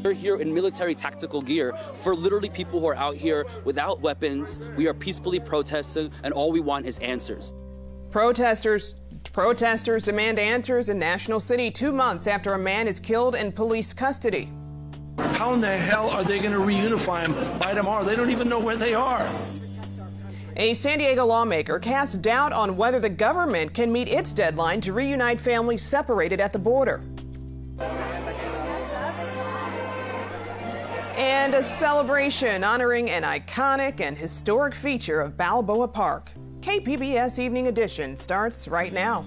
We're here in military tactical gear for literally people who are out here without weapons. We are peacefully protesting, and all we want is answers. Protesters demand answers in National City 2 months after a man is killed in police custody. How in the hell are they going to reunify them by tomorrow? They don't even know where they are. A San Diego lawmaker casts doubt on whether the government can meet its deadline to reunite families separated at the border. And a celebration honoring an iconic and historic feature of Balboa Park. KPBS Evening Edition starts right now.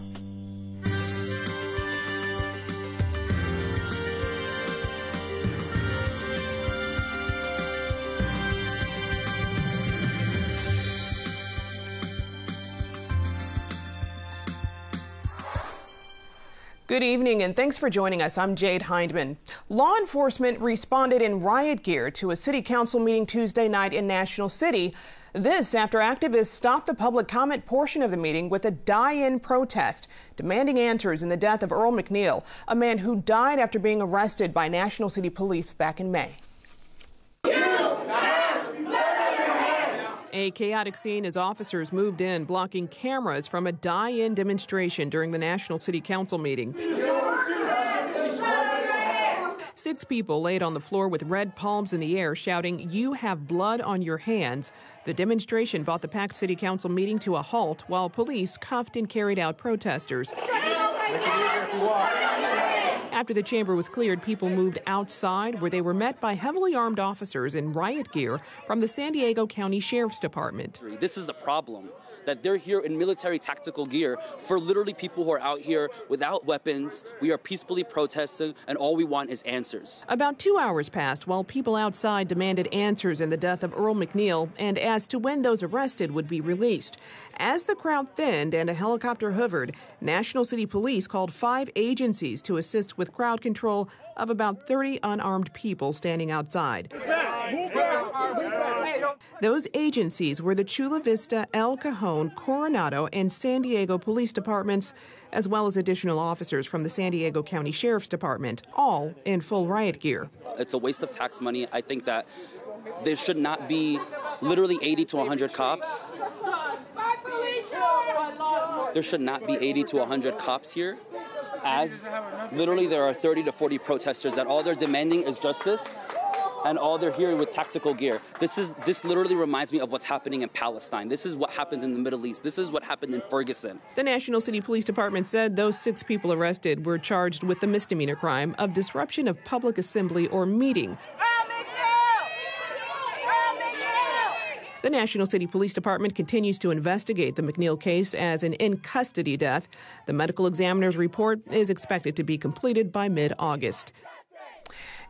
Good evening and thanks for joining us. I'm Jade Hindman. Law enforcement responded in riot gear to a city council meeting Tuesday night in National City. This after activists stopped the public comment portion of the meeting with a die-in protest, demanding answers in the death of Earl McNeill, a man who died after being arrested by National City Police back in May. A chaotic scene as officers moved in, blocking cameras from a die-in demonstration during the National City Council meeting. 6 people laid on the floor with red palms in the air, shouting, "You have blood on your hands." The demonstration brought the packed City Council meeting to a halt while police cuffed and carried out protesters. After the chamber was cleared, people moved outside where they were met by heavily armed officers in riot gear from the San Diego County Sheriff's Department. This is the problem, that they're here in military tactical gear for literally people who are out here without weapons. We are peacefully protesting, and all we want is answers. About 2 hours passed while people outside demanded answers in the death of Earl McNeill and as to when those arrested would be released. As the crowd thinned and a helicopter hovered, National City Police called 5 agencies to assist with crowd control of about 30 unarmed people standing outside. Those agencies were the Chula Vista, El Cajon, Coronado, and San Diego police departments, as well as additional officers from the San Diego County Sheriff's Department, all in full riot gear. It's a waste of tax money. I think that there should not be literally 80 to 100 cops. There should not be 80 to 100 cops here, as literally there are 30 to 40 protesters that all they're demanding is justice, and all they're here with tactical gear. This literally reminds me of what's happening in Palestine. This is what happened in the Middle East. This is what happened in Ferguson. The National City Police Department said those 6 people arrested were charged with the misdemeanor crime of disruption of public assembly or meeting. The National City Police Department continues to investigate the McNeill case as an in-custody death. The medical examiner's report is expected to be completed by mid-August.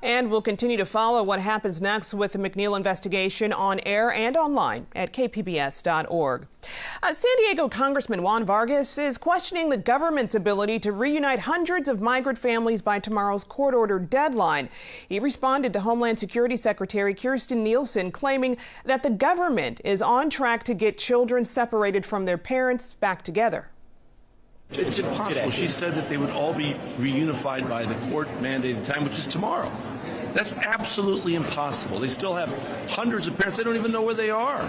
And we'll continue to follow what happens next with the McNeill investigation on air and online at kpbs.org. San Diego Congressman Juan Vargas is questioning the government's ability to reunite hundreds of migrant families by tomorrow's court-ordered deadline. He responded to Homeland Security Secretary Kirstjen Nielsen, claiming that the government is on track to get children separated from their parents back together. It's impossible. She said that they would all be reunified by the court-mandated time, which is tomorrow. That's absolutely impossible. They still have hundreds of parents. They don't even know where they are.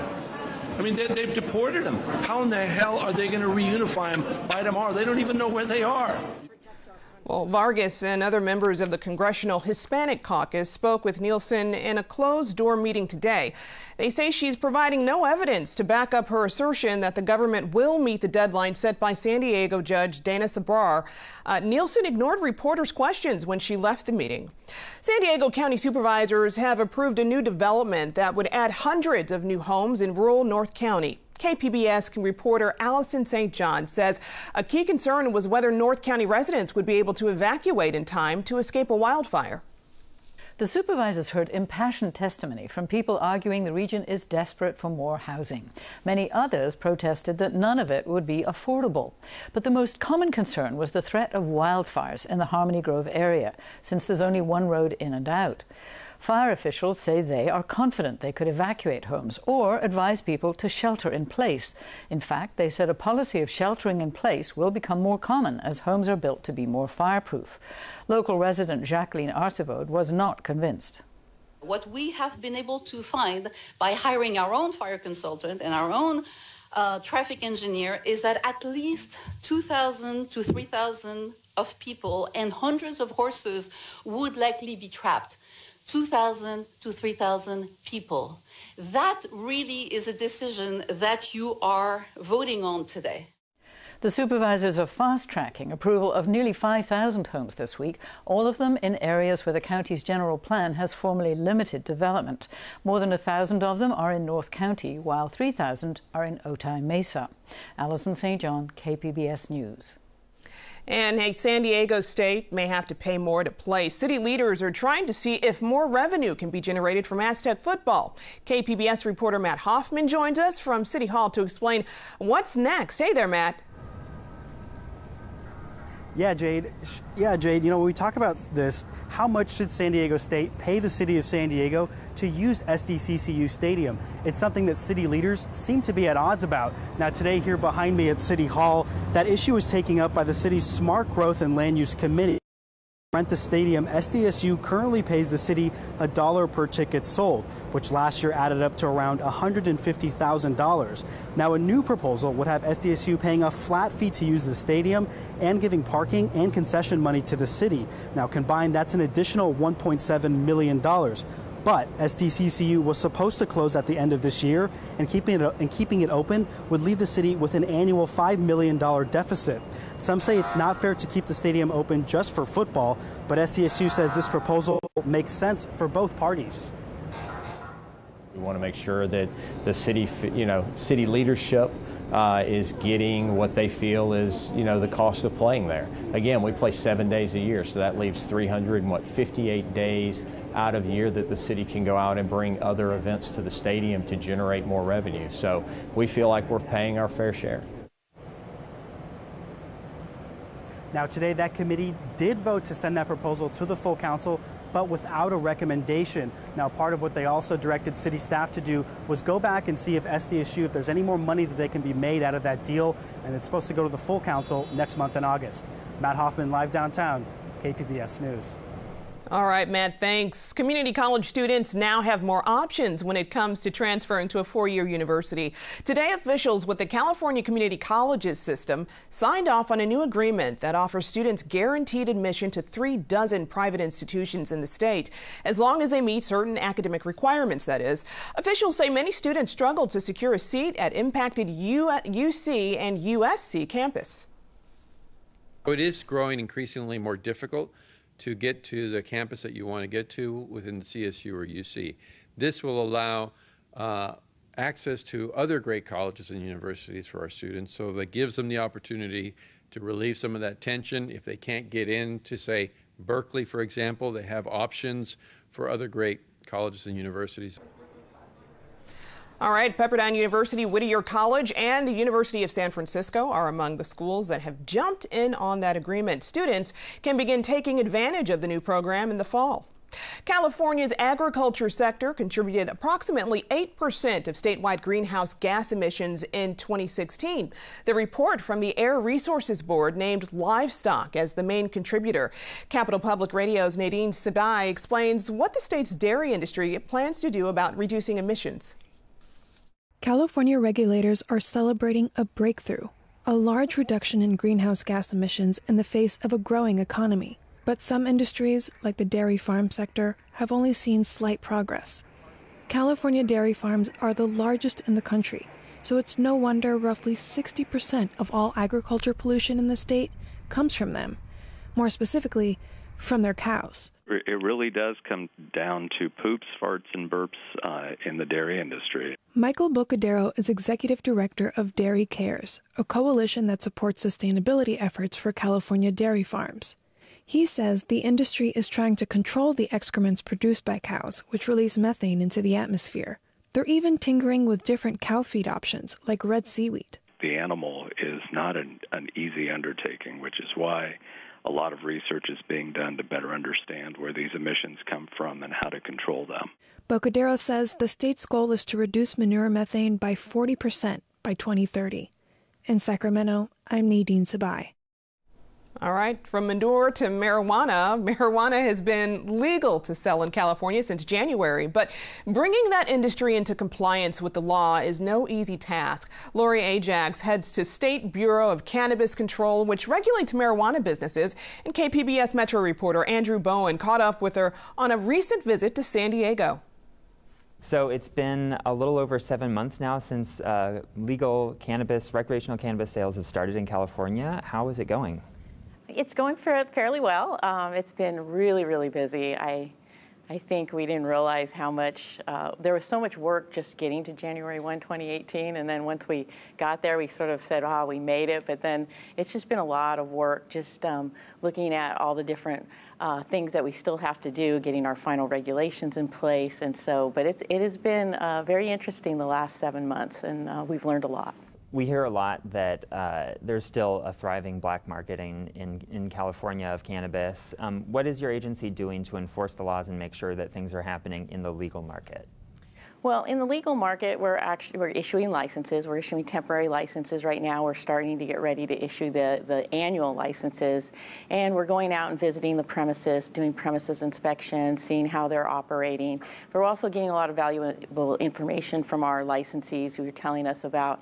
I mean, they've deported them. How in the hell are they going to reunify them by tomorrow? They don't even know where they are. Well, Vargas and other members of the Congressional Hispanic Caucus spoke with Nielsen in a closed-door meeting today. They say she's providing no evidence to back up her assertion that the government will meet the deadline set by San Diego Judge Dana Sabrar. Nielsen ignored reporters' questions when she left the meeting. San Diego County supervisors have approved a new development that would add hundreds of new homes in rural North County. KPBS reporter Allison St. John says a key concern was whether North County residents would be able to evacuate in time to escape a wildfire. The supervisors heard impassioned testimony from people arguing the region is desperate for more housing. Many others protested that none of it would be affordable. But the most common concern was the threat of wildfires in the Harmony Grove area, since there's only one road in and out. Fire officials say they are confident they could evacuate homes or advise people to shelter in place. In fact, they said a policy of sheltering in place will become more common as homes are built to be more fireproof. Local resident Jacqueline Arcevode was not convinced. What we have been able to find by hiring our own fire consultant and our own traffic engineer is that at least 2,000 to 3,000 of people and hundreds of horses would likely be trapped. 2,000 to 3,000 people. That really is a decision that you are voting on today. The supervisors are fast-tracking approval of nearly 5,000 homes this week, all of them in areas where the county's general plan has formally limited development. More than 1,000 of them are in North County, while 3,000 are in Otay Mesa. Alison St. John, KPBS News. And hey, San Diego State may have to pay more to play. City leaders are trying to see if more revenue can be generated from Aztec football. KPBS reporter Matt Hoffman joins us from City Hall to explain what's next. Hey there, Matt. Yeah, Jade. You know, when we talk about this, how much should San Diego State pay the city of San Diego to use SDCCU Stadium? It's something that city leaders seem to be at odds about. Now, today here behind me at City Hall, that issue is taken up by the city's Smart Growth and Land Use Committee. To rent the stadium, SDSU currently pays the city $1 per ticket sold, which last year added up to around $150,000. Now, a new proposal would have SDSU paying a flat fee to use the stadium and giving parking and concession money to the city. Now, combined, that's an additional $1.7 million. But SDCCU was supposed to close at the end of this year, and keeping it open would leave the city with an annual $5 million deficit. Some say it's not fair to keep the stadium open just for football, but SDSU says this proposal makes sense for both parties. We want to make sure that the city, city leadership is getting what they feel is, the cost of playing there. Again, we play 7 days a year, so that leaves 358 days out of the year that the city can go out and bring other events to the stadium to generate more revenue. So we feel like we're paying our fair share. Now, today that committee did vote to send that proposal to the full council, but without a recommendation. Now, part of what they also directed city staff to do was go back and see if SDSU, if there's any more money that they can be made out of that deal, and it's supposed to go to the full council next month in August. Matt Hoffman, live downtown, KPBS News. All right, Matt, thanks. Community college students now have more options when it comes to transferring to a four-year university. Today, officials with the California Community Colleges system signed off on a new agreement that offers students guaranteed admission to 36 private institutions in the state, as long as they meet certain academic requirements, that is. Officials say many students struggled to secure a seat at impacted UC and USC campus. It is growing increasingly more difficult to get to the campus that you want to get to within the CSU or UC. This will allow access to other great colleges and universities for our students, so that gives them the opportunity to relieve some of that tension. If they can't get in to, say, Berkeley, for example, they have options for other great colleges and universities. All right, Pepperdine University, Whittier College, and the University of San Francisco are among the schools that have jumped in on that agreement. Students can begin taking advantage of the new program in the fall. California's agriculture sector contributed approximately 8% of statewide greenhouse gas emissions in 2016. The report from the Air Resources Board named livestock as the main contributor. Capitol Public Radio's Nadine Sabai explains what the state's dairy industry plans to do about reducing emissions. California regulators are celebrating a breakthrough, a large reduction in greenhouse gas emissions in the face of a growing economy. But some industries, like the dairy farm sector, have only seen slight progress. California dairy farms are the largest in the country, so it's no wonder roughly 60% of all agriculture pollution in the state comes from them. More specifically, from their cows. It really does come down to poops, farts, and burps in the dairy industry. Michael Bocadero is executive director of Dairy Cares, a coalition that supports sustainability efforts for California dairy farms. He says the industry is trying to control the excrements produced by cows, which release methane into the atmosphere. They're even tinkering with different cow feed options, like red seaweed. The animal is not an easy undertaking, which is why a lot of research is being done to better understand where these emissions come from and how to control them. Bocadero says the state's goal is to reduce manure methane by 40% by 2030. In Sacramento, I'm Nadine Sabai. All right, from manure to marijuana. Marijuana has been legal to sell in California since January, but bringing that industry into compliance with the law is no easy task. Lori Ajax heads to State Bureau of Cannabis Control, which regulates marijuana businesses, and KPBS Metro reporter Andrew Bowen caught up with her on a recent visit to San Diego. So it's been a little over 7 months now since legal cannabis, recreational cannabis sales have started in California. How is it going? It's going fairly well. It's been really, really busy. I think we didn't realize how much, there was so much work just getting to January 1, 2018, and then once we got there, we sort of said, oh, we made it, but then it's just been a lot of work just looking at all the different things that we still have to do, getting our final regulations in place, and so, but it has been very interesting the last 7 months, and we've learned a lot. We hear a lot that there's still a thriving black market in California of cannabis. What is your agency doing to enforce the laws and make sure that things are happening in the legal market? Well, in the legal market, we're issuing licenses. We're issuing temporary licenses right now. We're starting to get ready to issue the annual licenses. And we're going out and visiting the premises, doing premises inspections, seeing how they're operating. But we're also getting a lot of valuable information from our licensees who are telling us about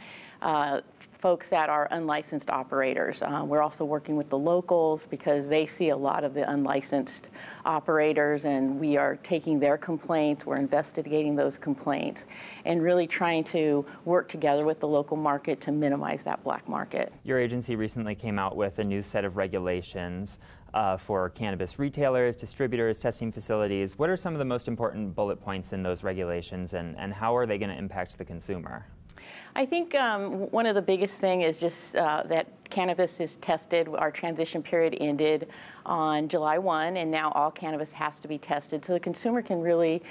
folks that are unlicensed operators. We're also working with the locals because they see a lot of the unlicensed operators, and we are taking their complaints, we're investigating those complaints, and really trying to work together with the local market to minimize that black market. Your agency recently came out with a new set of regulations for cannabis retailers, distributors, testing facilities. What are some of the most important bullet points in those regulations, and how are they going to impact the consumer? I think one of the biggest things is just that cannabis is tested. Our transition period ended on July 1, and now all cannabis has to be tested. So the consumer can really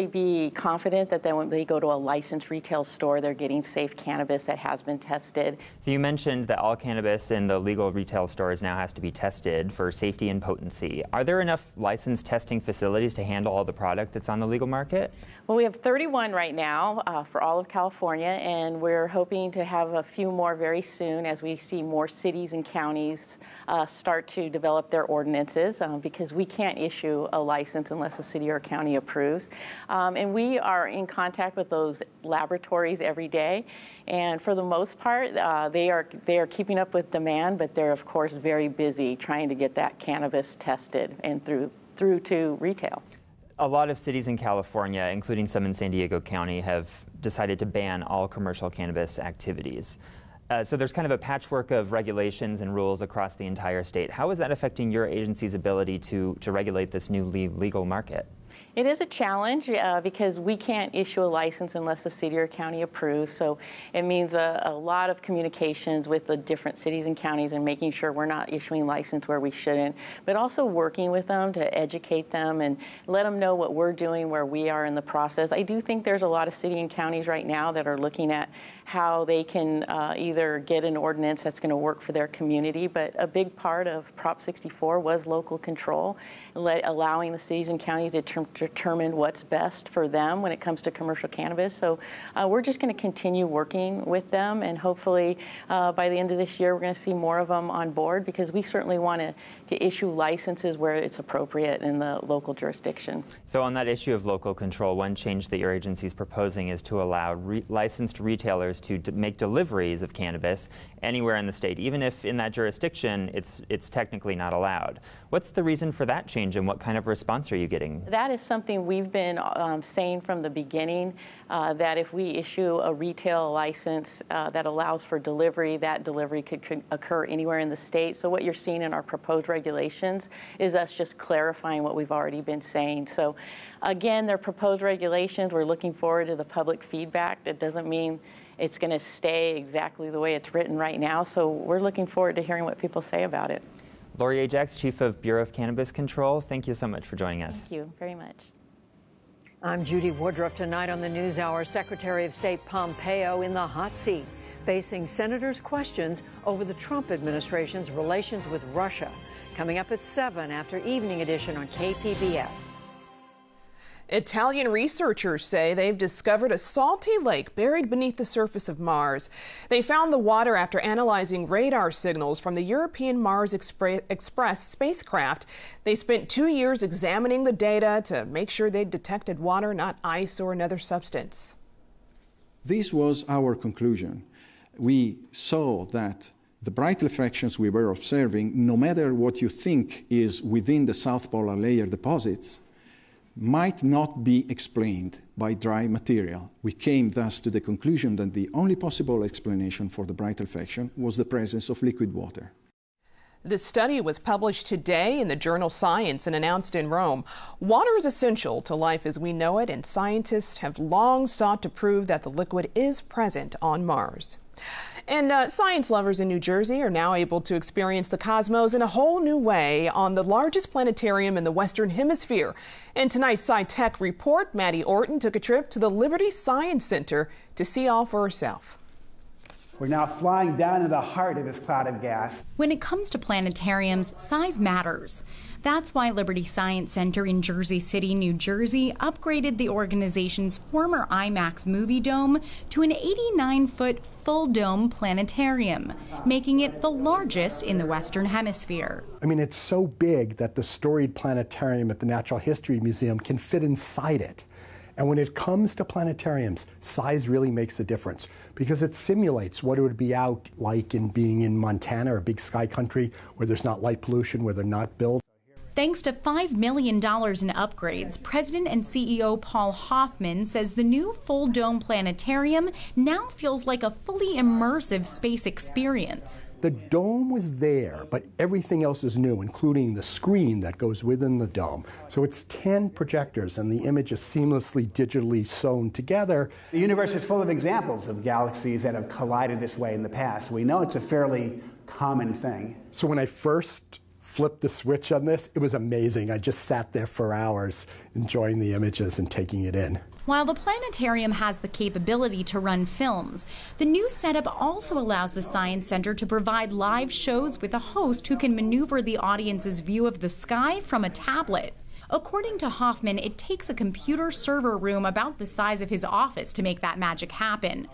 be confident that when they go to a licensed retail store, they're getting safe cannabis that has been tested. So you mentioned that all cannabis in the legal retail stores now has to be tested for safety and potency. Are there enough licensed testing facilities to handle all the product that's on the legal market? Well, we have 31 right now for all of California, and we're hoping to have a few more very soon as we see more cities and counties start to develop their ordinances because we can't issue a license unless a city or county approves. And we are in contact with those laboratories every day. And for the most part, they are keeping up with demand, but they're, of course, very busy trying to get that cannabis tested and through to retail. A lot of cities in California, including some in San Diego County, have decided to ban all commercial cannabis activities. So there's kind of a patchwork of regulations and rules across the entire state. How is that affecting your agency's ability to regulate this new legal market? It is a challenge because we can't issue a license unless the city or county approves. So it means a lot of communications with the different cities and counties and making sure we're not issuing license where we shouldn't, but also working with them to educate them and let them know what we're doing, where we are in the process. I do think there's a lot of cities and counties right now that are looking at how they can either get an ordinance that's going to work for their community, but a big part of Prop 64 was local control, allowing the cities and counties to determine what's best for them when it comes to commercial cannabis. So we're just going to continue working with them, and hopefully by the end of this year we're going to see more of them on board, because we certainly want to issue licenses where it's appropriate in the local jurisdiction. So on that issue of local control, one change that your agency is proposing is to allow licensed retailers to make deliveries of cannabis anywhere in the state, even if in that jurisdiction it's technically not allowed. What's the reason for that change, and what kind of response are you getting? That is something we've been saying from the beginning, that if we issue a retail license that allows for delivery, that delivery could occur anywhere in the state. So what you're seeing in our proposed regulations is us just clarifying what we've already been saying. So again, they're proposed regulations. We're looking forward to the public feedback. It doesn't mean it's going to stay exactly the way it's written right now. So we're looking forward to hearing what people say about it. Lori Ajax, Chief of Bureau of Cannabis Control, thank you so much for joining us. Thank you very much. I'm Judy Woodruff. Tonight on the NewsHour, Secretary of State Pompeo in the hot seat, facing senators' questions over the Trump administration's relations with Russia. Coming up at 7 after Evening Edition on KPBS. Italian researchers say they've discovered a salty lake buried beneath the surface of Mars. They found the water after analyzing radar signals from the European Mars Express spacecraft. They spent 2 years examining the data to make sure they detected water, not ice or another substance. This was our conclusion. We saw that the bright reflections we were observing, no matter what you think is within the South Polar layer deposits, might not be explained by dry material. We came thus to the conclusion that the only possible explanation for the bright reflection was the presence of liquid water. This study was published today in the journal Science and announced in Rome. Water is essential to life as we know it, and scientists have long sought to prove that the liquid is present on Mars. And science lovers in New Jersey are now able to experience the cosmos in a whole new way on the largest planetarium in the Western Hemisphere. In tonight's SciTech report, Maddie Orton took a trip to the Liberty Science Center to see all for herself. We're now flying down into the heart of this cloud of gas. When it comes to planetariums, size matters. That's why Liberty Science Center in Jersey City, New Jersey, upgraded the organization's former IMAX movie dome to an 89-foot full-dome planetarium, making it the largest in the Western Hemisphere. I mean, it's so big that the storied planetarium at the Natural History Museum can fit inside it. And when it comes to planetariums, size really makes a difference because it simulates what it would be out like in being in Montana or big sky country where there's not light pollution, where they're not built. Thanks to $5 million in upgrades, President and CEO Paul Hoffman says the new full dome planetarium now feels like a fully immersive space experience. The dome was there, but everything else is new, including the screen that goes within the dome. So it's 10 projectors, and the image is seamlessly digitally sewn together. The universe is full of examples of galaxies that have collided this way in the past. We know it's a fairly common thing. So when I first flipped the switch on this, it was amazing. I just sat there for hours enjoying the images and taking it in. While the planetarium has the capability to run films, the new setup also allows the Science Center to provide live shows with a host who can maneuver the audience's view of the sky from a tablet. According to Hoffman, it takes a computer server room about the size of his office to make that magic happen.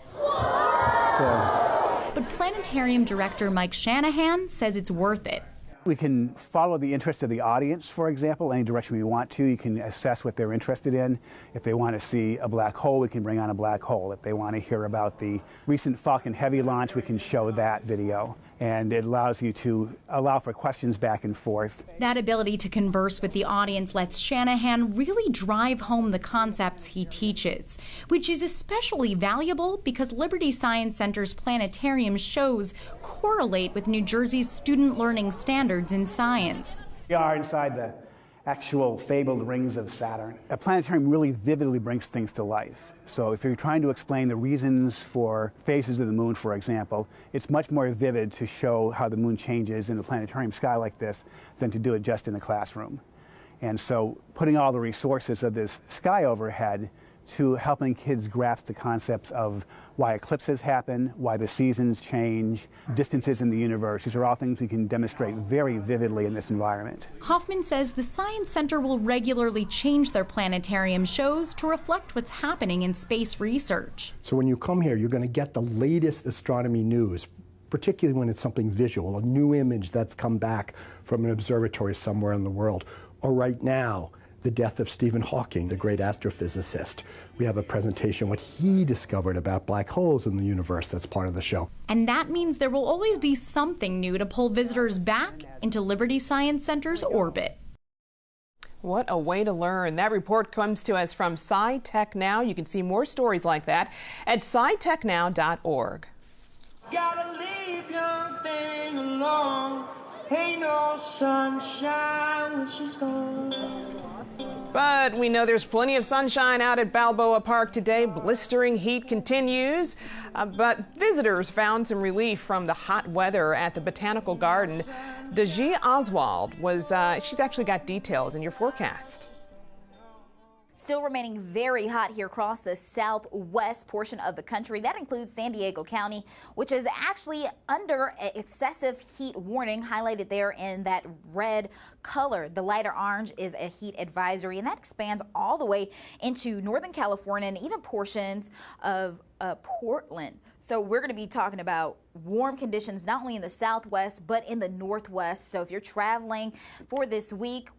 But planetarium director Mike Shanahan says it's worth it. We can follow the interest of the audience, for example, any direction we want to. You can assess what they're interested in. If they want to see a black hole, we can bring on a black hole. If they want to hear about the recent Falcon Heavy launch, we can show that video. And it allows you to allow for questions back and forth. That ability to converse with the audience lets Shanahan really drive home the concepts he teaches, which is especially valuable because Liberty Science Center's planetarium shows correlate with New Jersey's student learning standards in science. We are inside the actual fabled rings of Saturn. A planetarium really vividly brings things to life. So if you're trying to explain the reasons for phases of the moon, for example, it's much more vivid to show how the moon changes in a planetarium sky like this than to do it just in a classroom. And so putting all the resources of this sky overhead to helping kids grasp the concepts of why eclipses happen, why the seasons change, distances in the universe. These are all things we can demonstrate very vividly in this environment. Hoffman says the Science Center will regularly change their planetarium shows to reflect what's happening in space research. So when you come here, you're going to get the latest astronomy news, particularly when it's something visual, a new image that's come back from an observatory somewhere in the world. Or right now, the death of Stephen Hawking, the great astrophysicist. We have a presentation what he discovered about black holes in the universe that's part of the show. And that means there will always be something new to pull visitors back into Liberty Science Center's orbit. What a way to learn. That report comes to us from SciTech Now. You can see more stories like that at scitechnow.org. Gotta leave your thing alone. Ain't no sunshine when she's gone. But we know there's plenty of sunshine out at Balboa Park today. Blistering heat continues, but visitors found some relief from the hot weather at the Botanical Garden. Daji Oswald she's actually got details in your forecast. still remaining very hot here across the southwest portion of the country. That includes San Diego County, which is actually under excessive heat warning, highlighted there in that red color. The lighter orange is a heat advisory, and that expands all the way into Northern California and even portions of Portland. So we're going to be talking about warm conditions not only in the southwest but in the northwest. So if you're traveling for this week,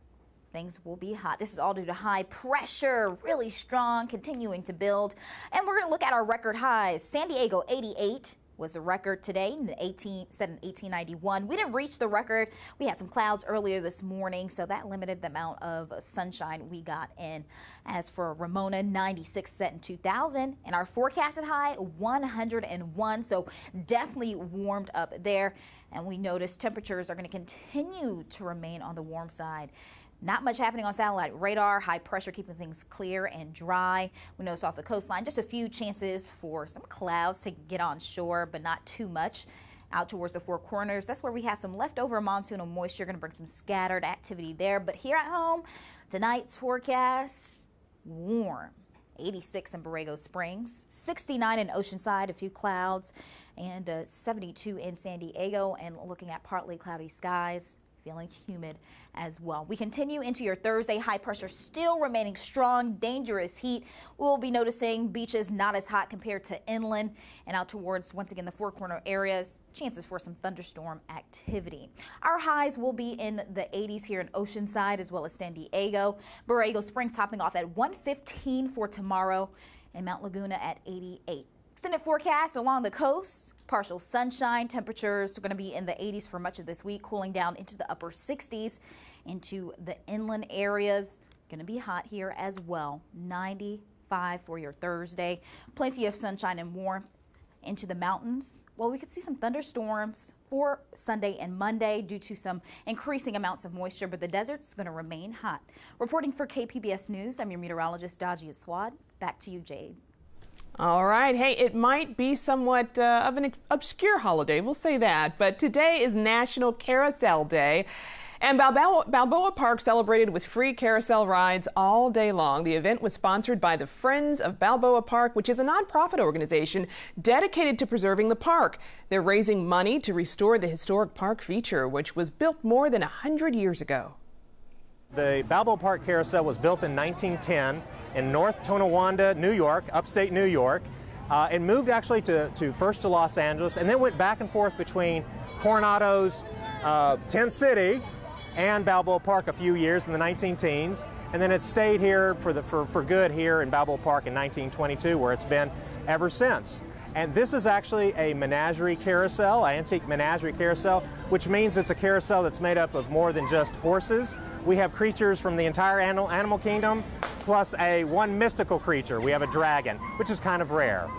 things will be hot. This is all due to high pressure, really strong, continuing to build. And we're going to look at our record highs. San Diego 88 was the record today, set in 1891. We didn't reach the record. We had some clouds earlier this morning, so that limited the amount of sunshine we got in. As for Ramona, 96 set in 2000, and our forecasted high, 101, so definitely warmed up there. And we noticed temperatures are going to continue to remain on the warm side. Not much happening on satellite radar, high pressure keeping things clear and dry. We notice off the coastline just a few chances for some clouds to get on shore, but not too much. Out towards the Four Corners, that's where we have some leftover monsoonal moisture, going to bring some scattered activity there. But here at home, tonight's forecast, warm. 86 in Borrego Springs, 69 in Oceanside, a few clouds, and 72 in San Diego, and looking at partly cloudy skies. Feeling humid as well. We continue into your Thursday. High pressure still remaining strong, dangerous heat. We'll be noticing beaches not as hot compared to inland and out towards, once again, the Four Corner areas. Chances for some thunderstorm activity. Our highs will be in the 80s here in Oceanside as well as San Diego. Borrego Springs topping off at 115 for tomorrow and Mount Laguna at 88. Extended forecast along the coast. Partial sunshine. Temperatures are going to be in the 80s for much of this week, cooling down into the upper 60s into the inland areas. Going to be hot here as well. 95 for your Thursday. Plenty of sunshine and warmth into the mountains. Well, we could see some thunderstorms for Sunday and Monday due to some increasing amounts of moisture, but the desert's going to remain hot. Reporting for KPBS News, I'm your meteorologist, Dajia Swad. Back to you, Jade. All right. Hey, it might be somewhat of an obscure holiday, we'll say that, but today is National Carousel Day. And Balboa Park celebrated with free carousel rides all day long. The event was sponsored by the Friends of Balboa Park, which is a nonprofit organization dedicated to preserving the park. They're raising money to restore the historic park feature, which was built more than 100 years ago. The Balboa Park Carousel was built in 1910 in North Tonawanda, New York, upstate New York. It moved actually first to Los Angeles and then went back and forth between Coronado's Tent City and Balboa Park a few years in the 19-teens. And then it stayed here for good here in Balboa Park in 1922, where it's been ever since. And this is actually a menagerie carousel, an antique menagerie carousel, which means it's a carousel that's made up of more than just horses. We have creatures from the entire animal kingdom, plus one mystical creature. We have a dragon, which is kind of rare.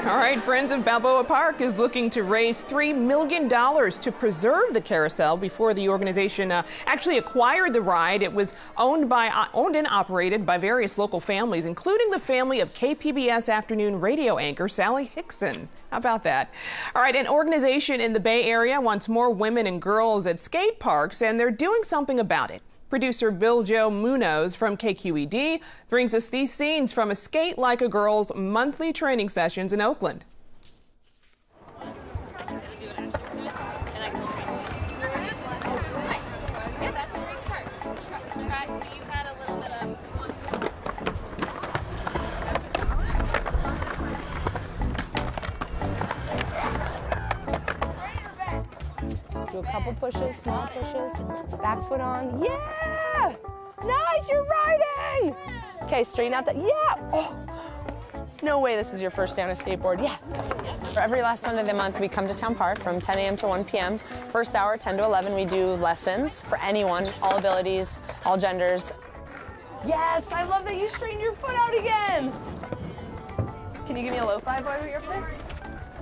All right, Friends of Balboa Park is looking to raise $3 million to preserve the carousel before the organization actually acquired the ride. It was owned and operated by various local families, including the family of KPBS afternoon radio anchor Sally Hickson. How about that? All right, an organization in the Bay Area wants more women and girls at skate parks, and they're doing something about it. Producer Bill Joe Munoz from KQED brings us these scenes from a Skate Like a Girl's monthly training sessions in Oakland. Do a couple pushes, small pushes, back foot on. Yeah! Nice, you're riding! Okay, straighten out that, yeah! Oh. No way this is your first day on a skateboard, yeah. Every last Sunday of the month, we come to Town Park from 10 a.m. to 1 p.m. First hour, 10 to 11, we do lessons for anyone, all abilities, all genders. Yes, I love that you straightened your foot out again. Can you give me a low five while you're up there?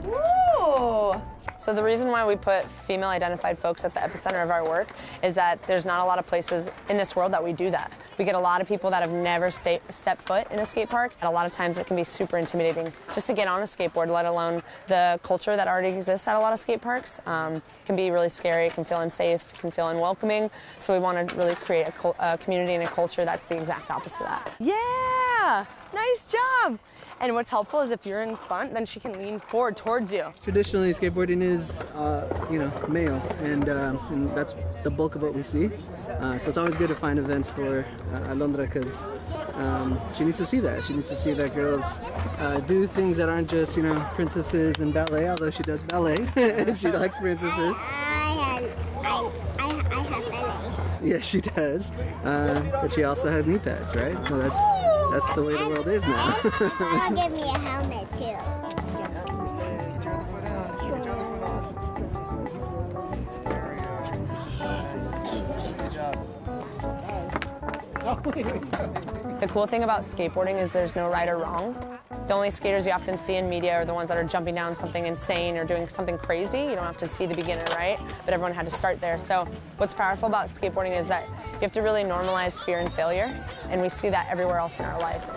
Woo! So the reason why we put female-identified folks at the epicenter of our work is that there's not a lot of places in this world that we do that. We get a lot of people that have never stepped foot in a skate park, and a lot of times it can be super intimidating just to get on a skateboard, let alone the culture that already exists at a lot of skate parks. Can be really scary, it can feel unsafe, it can feel unwelcoming, so we want to really create a community and a culture that's the exact opposite of that. Yeah! Nice job! And what's helpful is if you're in front, then she can lean forward towards you. Traditionally, skateboarding is, male, and that's the bulk of what we see. So it's always good to find events for Alondra because she needs to see that. She needs to see that girls do things that aren't just, princesses and ballet, although she does ballet and she likes princesses. I have ballet. Yeah, she does. But she also has knee pads, right? So that's the way the world is now. I'll give me a helmet too. The cool thing about skateboarding is there's no right or wrong. The only skaters you often see in media are the ones that are jumping down something insane or doing something crazy. You don't have to see the beginner, right? But everyone had to start there. So what's powerful about skateboarding is that you have to really normalize fear and failure, and we see that everywhere else in our life.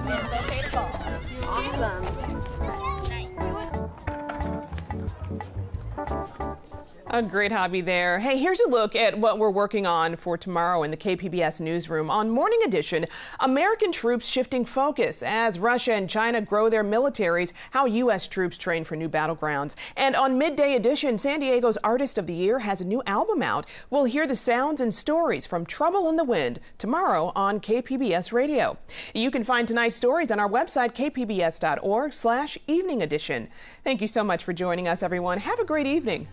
It's okay to fall. Awesome. A great hobby there. Hey, here's a look at what we're working on for tomorrow in the KPBS newsroom. On Morning Edition, American troops shifting focus as Russia and China grow their militaries, how U.S. troops train for new battlegrounds. And on Midday Edition, San Diego's Artist of the Year has a new album out. We'll hear the sounds and stories from Trouble in the Wind tomorrow on KPBS Radio. You can find tonight's stories on our website, kpbs.org/evening edition. Thank you so much for joining us, everyone. Have a great evening.